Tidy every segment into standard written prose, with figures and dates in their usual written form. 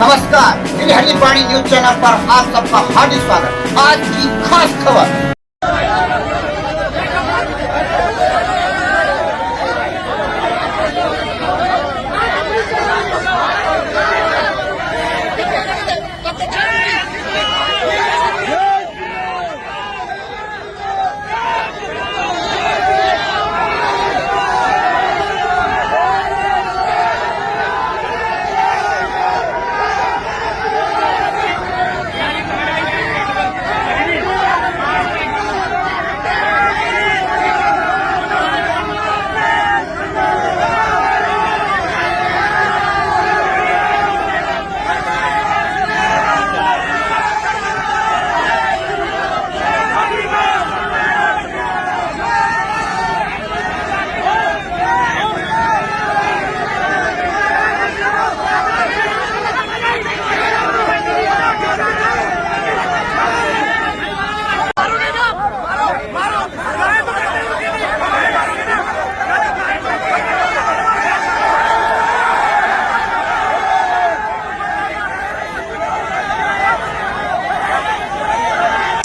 नमस्कार, दिल्ली वाणी news channel पर आप सबका हार्दिक स्वागत। आज की खास खबर।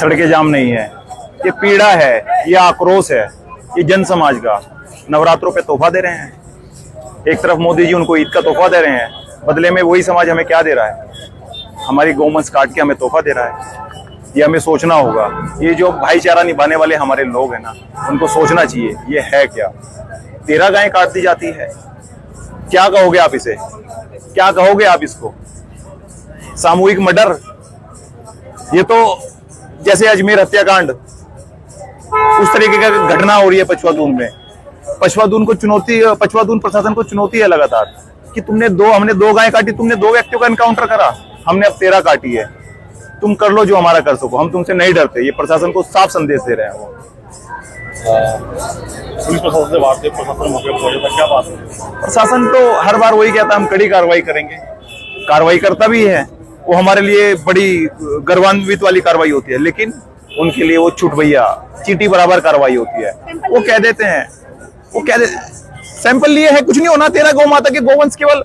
सड़कें जाम नहीं है, ये पीड़ा है, ये आक्रोश है, ये जन समाज का। नवरात्रों पे तोहफा दे रहे हैं। एक तरफ मोदी जी उनको ईद का तोहफा दे रहे हैं, बदले में वही समाज हमें क्या दे रहा है? हमारी गौवंश काट के हमें तोहफा दे रहा है। ये हमें सोचना होगा। ये जो भाईचारा निभाने वाले हमारे लोग हैं ना, उनको सोचना चाहिए ये है क्या। 13 गायें काट दी जाती है, क्या कहोगे आप इसे? क्या कहोगे आप इसको? सामूहिक मर्डर। ये तो जैसे अजमेर हत्याकांड, उस तरीके का घटना हो रही है पछवादून में। पछवादून प्रशासन को चुनौती है लगातार कि हमने 2 गायें काटी, तुमने 2 व्यक्तियों का एनकाउंटर करा, हमने अब 13 काटी है। तुम कर लो जो हमारा कर सको, हम तुमसे नहीं डरते। ये प्रशासन को साफ संदेश दे रहे हैं वो। पुलिस प्रशासन से बात है, प्रशासन मौके पर पहुंचा, क्या बात है? प्रशासन तो हर बार वही कहता है हम कड़ी कार्रवाई करेंगे, कार्रवाई करता भी है। वो हमारे लिए बड़ी गर्वान्वित वाली कार्रवाई होती है, लेकिन उनके लिए वो छूट भैया चीटी बराबर कार्रवाई होती है। वो कह देते हैं, सैंपल लिए है, कुछ नहीं होना। 13 गौ माता के गोवंश केवल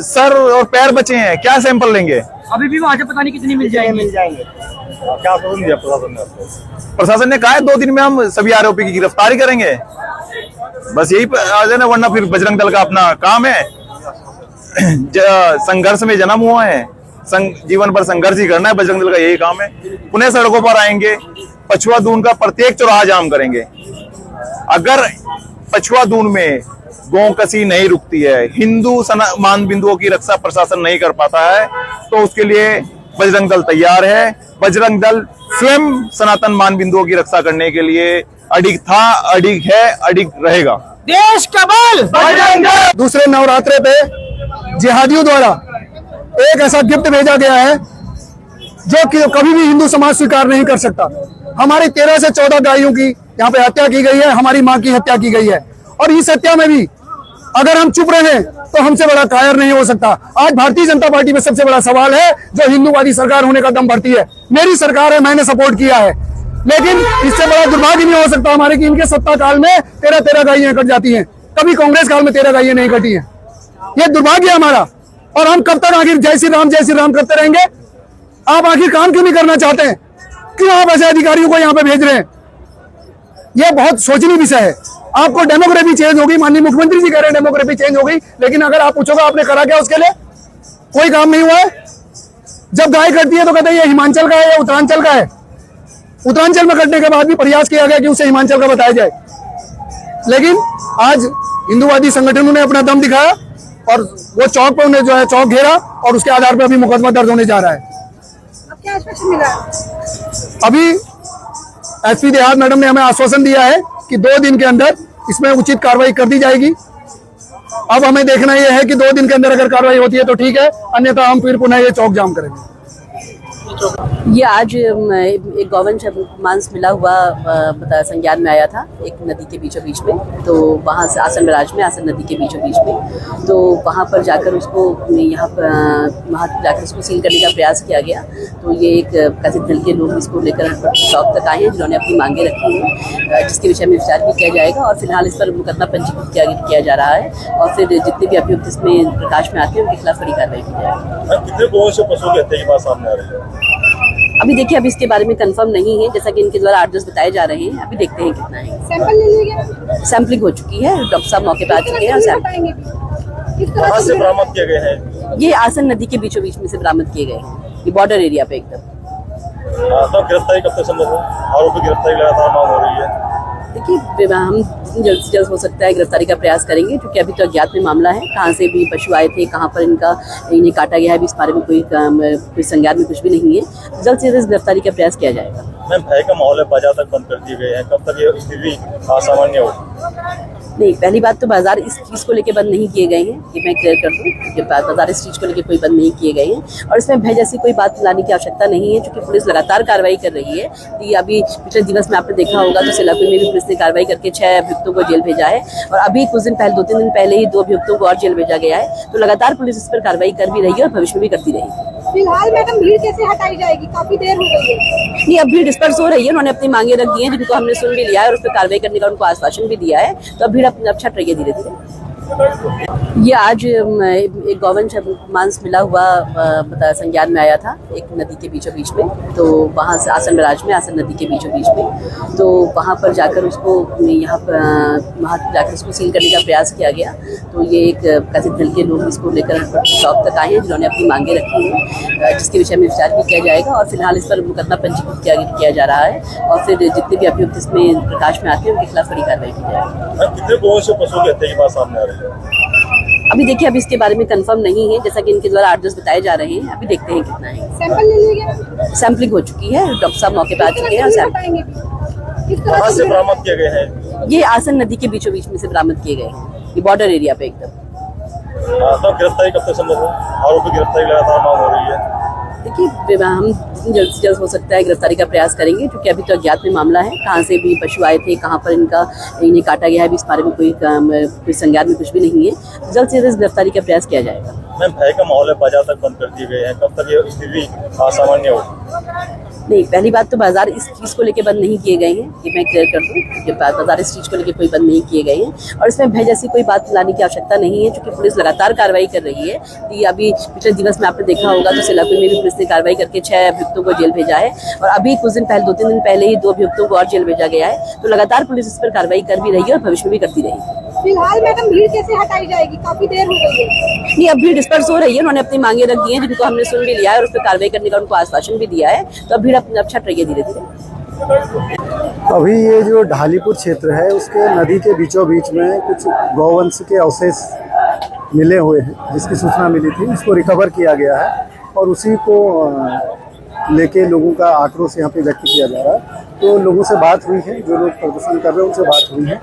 सर और पैर बचे हैं, क्या सैंपल लेंगे? अभी भी वहां से पता नहीं कितनी मिल जाएंगे। क्या आश्वासन दिया प्रशासन ने आपको? प्रशासन ने कहा है 2 दिन में हम सभी आरोपी की गिरफ्तारी करेंगे। बस यही है ना, वरना फिर बजरंग दल का अपना काम है। संघर्ष में जन्म हुआ है, जीवन भर संघर्ष ही करना है। बजरंग दल का यही काम है। पुनः सड़कों पर आएंगे, पछवादून का प्रत्येक चौराहा जाम करेंगे। अगर पछवादून में गोकसी नहीं रुकती है, हिंदू मान बिंदुओं की रक्षा प्रशासन नहीं कर पाता है, तो उसके लिए बजरंग दल तैयार है। बजरंग दल स्वयं सनातन मान बिंदुओं की रक्षा करने के लिए अडिग था, अडिग है, अडिग रहेगा। देश का बल बजरंग दल। दूसरे नवरात्रे पे जिहादियों द्वारा एक ऐसा गिफ्ट भेजा गया है जो कि कभी भी हिंदू समाज स्वीकार नहीं कर सकता। हमारी 13 से 14 गायों की यहाँ पे हत्या की गई है, हमारी मां की हत्या की गई है। और इस हत्या में भी अगर हम चुप रहे तो हमसे बड़ा कायर नहीं हो सकता। आज भारतीय जनता पार्टी में सबसे बड़ा सवाल है जो हिंदूवादी सरकार होने का दम भरती है। मेरी सरकार है, मैंने सपोर्ट किया है, लेकिन इससे बड़ा दुर्भाग्य नहीं हो सकता हमारे कि इनके सत्ता काल में 13 गायें कट जाती हैं। कभी कांग्रेस काल में 13 गायें नहीं कटी हैं। ये दुर्भाग्य है हमारा। और हम कब तक आखिर जय श्री राम करते रहेंगे? आप आखिर काम क्यों नहीं करना चाहते हैं? क्यों आप ऐसे अधिकारियों को यहाँ पे भेज रहे हैं? ये बहुत सोचनीय विषय है। आपको डेमोग्राफी चेंज होगी, माननीय मुख्यमंत्री जी कह रहे हैं डेमोग्राफी चेंज होगी, लेकिन अगर आप पूछोगे आपने करा क्या उसके लिए? कोई काम नहीं हुआ है। जब गाय कटती है तो कहते हैं ये हिमाचल का है या उत्तरांचल का है। उत्तरांचल में कटने के बाद भी प्रयास किया गया कि उसे हिमाचल का बताया जाए, लेकिन आज हिंदूवादी संगठनों ने अपना दम दिखाया और वो चौक पर उन्हें जो है चौक घेरा और उसके आधार पर अभी मुकदमा दर्ज होने जा रहा है। अब क्या आश्वासन मिला? अभी एसपी देहात मैडम ने हमें आश्वासन दिया है कि 2 दिन के अंदर इसमें उचित कार्रवाई कर दी जाएगी। अब हमें देखना यह है कि 2 दिन के अंदर अगर कार्रवाई होती है तो ठीक है, अन्यथा हम फिर पुनः ये चौक जाम करेंगे। ये आज एक गौवंश मांस मिला हुआ पता संज्ञान में आया था एक नदी के बीचों बीच में। तो वहाँ से आसन राज में आसन नदी के बीचों बीच में, तो वहाँ पर जाकर उसको वहाँ जाकर उसको सील करने का प्रयास किया गया। तो ये एक कथित दल के लोग इसको लेकर शॉप तक आए हैं जिन्होंने अपनी मांगे रखी हैं, जिसके विषय में विचार भी किया जाएगा और फिलहाल इस पर मुकदमा पंजीकृत किया जा रहा है और फिर जितने भी अभियुक्त इसमें प्रकाश में आते हैं उनके खिलाफ कड़ी कार्रवाई की जाएगी। कितने गौवंश पशु की हत्या की बात सामने आ रही है? अभी देखिए, अभी इसके बारे में कंफर्म नहीं है, जैसा कि इनके द्वारा 8-10 बताए जा रहे हैं। अभी देखते हैं कितना है। सैंपल ले लिया गया, सैंपलिंग हो चुकी है, डॉक्टर साहब मौके पर आ चुके हैं और हटाएंगे भी। किस तरह कहाँ से बरामद किए गए हैं? ये आसन नदी के बीचों बीच में से बरामद किए गए हैं, ये बॉर्डर एरिया पे एकदम। तो गिरफ्तारी कब तक संभव है? आरोपी की गिरफ्तारी लगातार मांग हो रही है। देखिए, हम जितनी जल्द से जल्द हो सकता है गिरफ्तारी का प्रयास करेंगे, क्योंकि अभी तो अज्ञात में मामला है। कहाँ से भी पशु आए थे, कहाँ पर इन्हें काटा गया है, अभी इस बारे में कोई संज्ञान में कुछ भी नहीं है। जल्द से जल्द गिरफ्तारी का प्रयास किया जाएगा। मैम, भय का माहौल है, बाजार तक बंद कर दिए गए हैं, कब तक ये स्थिति असामान्य होगी? नहीं, पहली बात तो बाजार इस चीज़ को लेकर बंद नहीं किए गए हैं, ये मैं क्लियर कर दूं कि बाजार इस चीज़ को लेकर कोई बंद नहीं किए गए हैं और इसमें भय जैसी कोई बात लाने की आवश्यकता नहीं है, क्योंकि पुलिस लगातार कार्रवाई कर रही है। तो अभी पिछले दिवस में आपने देखा होगा तो सिलापुर में भी पुलिस ने कार्रवाई करके 6 अभियुक्तों को जेल भेजा है और अभी कुछ दिन पहले 2-3 दिन पहले ही 2 अभियुक्तों को और जेल भेजा गया है। तो लगातार पुलिस इस पर कार्रवाई कर भी रही है और भविष्य में भी करती रहेगी। फिलहाल मैडम भीड़ कैसे हटाई जाएगी? काफी देर हो गई है। नहीं, अब भीड़ डिस्पर्स हो रही है, उन्होंने अपनी मांगे रख दी हैं जिनको हमने सुन भी लिया है और उस पर कार्रवाई करने का उनको आश्वासन भी दिया है। तो अब भीड़ अब छट रही है धीरे धीरे। ये आज एक गौवंश मांस मिला हुआ पता संज्ञान में आया था एक नदी के बीचों बीच में। तो वहाँ से आसन राज में आसन नदी के बीचों बीच में, तो वहाँ पर जाकर उसको वहाँ जाकर उसको सील करने का प्रयास किया गया। तो ये एक कथित दल के लोग इसको लेकर शॉप तक आए हैं जिन्होंने अपनी मांगे रखी हैं, जिसके विषय में विचार भी किया जाएगा और फिलहाल इस पर मुकदमा पंजीकृत किया जा रहा है और फिर जितने भी अभियुक्त इसमें प्रकाश में आते हैं उनके खिलाफ कड़ी कार्रवाई की जाएगी। कितने गौवंश पशु की हत्या की बात सामने आ रही है? अभी देखिए, अभी इसके बारे में कंफर्म नहीं है, जैसा कि इनके द्वारा 8-10 बताए जा रहे हैं। अभी देखते हैं कितना है। सैंपल ले लिया गया, सैंपलिंग हो चुकी है, डॉक्टर साहब मौके पर आ चुके हैं और हटाएंगे भी। किस तरह कहाँ से बरामद किए गए हैं? ये आसन नदी के बीचों बीच में से बरामद किए गए हैं, ये बॉर्डर एरिया पे एकदम। तो गिरफ्तारी कब तक संभव है? आरोपी की गिरफ्तारी लगातार मांग हो रही है। देखिए, हम जितनी जल्द से जल्द हो सकता है गिरफ्तारी का प्रयास करेंगे, क्योंकि अभी तो अज्ञात में मामला है। कहाँ से भी पशु आए थे, कहाँ पर इन्हें काटा गया है, अभी इस बारे में कोई संज्ञान में कुछ भी नहीं है। जल्द से जल्द गिरफ्तारी का प्रयास किया जाएगा। मैम, भय का माहौल है, बाजार तक बंद कर दिए गए हैं, कब तक ये स्थिति असामान्य होगी? नहीं, पहली बात तो बाजार इस चीज़ को लेकर बंद नहीं किए गए हैं, ये मैं क्लियर कर दूं कि बाजार इस चीज़ को लेकर कोई बंद नहीं किए गए हैं और इसमें भय जैसी कोई बात लाने की आवश्यकता नहीं है, क्योंकि पुलिस लगातार कार्रवाई कर रही है। तो अभी पिछले दिवस में आपने देखा होगा तो सिलापुर में भी पुलिस ने कार्रवाई करके 6 अभियुक्तों को जेल भेजा है और अभी कुछ दिन पहले 2-3 दिन पहले ही 2 अभियुक्तों को और जेल भेजा गया है। तो लगातार पुलिस इस पर कार्रवाई कर भी रही है और भविष्य में भी करती रहेगी। फिलहाल मैडम भीड़ कैसे हटाई जाएगी? काफी देर हो गई है। नहीं, अब भीड़ डिस्पर्स हो रही है, उन्होंने अपनी मांगे रख दी हैं जिनको हमने सुन भी लिया है और उस पर कार्रवाई करने का उनको आश्वासन भी दिया है। तो अब भीड़ अब छट रही है धीरे धीरे। अभी ये जो ढालीपुर क्षेत्र है उसके नदी के बीचों बीच में कुछ गौवंश के अवशेष मिले हुए हैं, जिसकी सूचना मिली थी, उसको रिकवर किया गया है और उसी को लेके लोगों का आक्रोश यहाँ पे व्यक्त किया जा रहा है। तो लोगों से बात हुई है, जो लोग प्रदर्शन कर रहे हैं उनसे बात हुई है,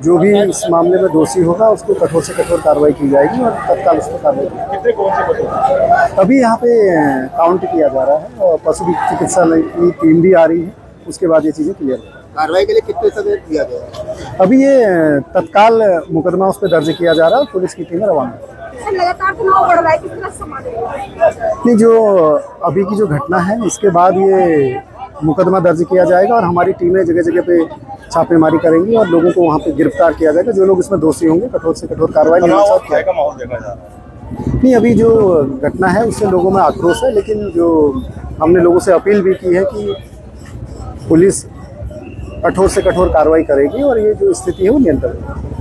जो भी इस मामले में दोषी होगा उसको कठोर से कठोर कार्रवाई की जाएगी और तत्काल उस पर कार्रवाई की जाएगी। कितने गौवंश पशु? अभी यहाँ पे काउंट किया जा रहा है और पशु चिकित्सालय की टीम भी आ रही है, उसके बाद ये चीज़ें क्लियर होंगी। कार्रवाई के लिए कितने समय दिया गया है? अभी ये तत्काल मुकदमा उस पर दर्ज किया जा रहा है, पुलिस की टीम रवाना है। लगातार तनाव बढ़ रहा है, किस तरह संभालेंगे? नहीं, जो अभी की जो घटना है इसके बाद ये मुकदमा दर्ज किया जाएगा और हमारी टीमें जगह जगह पे छापेमारी करेंगी और लोगों को वहाँ पे गिरफ्तार किया जाएगा। जो लोग इसमें दोषी होंगे कठोर से कठोर कार्रवाई भय का माहौल देखा जा रहा है। नहीं, अभी जो घटना है उससे लोगों में आक्रोश है, लेकिन जो हमने लोगों से अपील भी की है कि पुलिस कठोर से कठोर कार्रवाई करेगी और ये जो स्थिति है वो नियंत्रण में।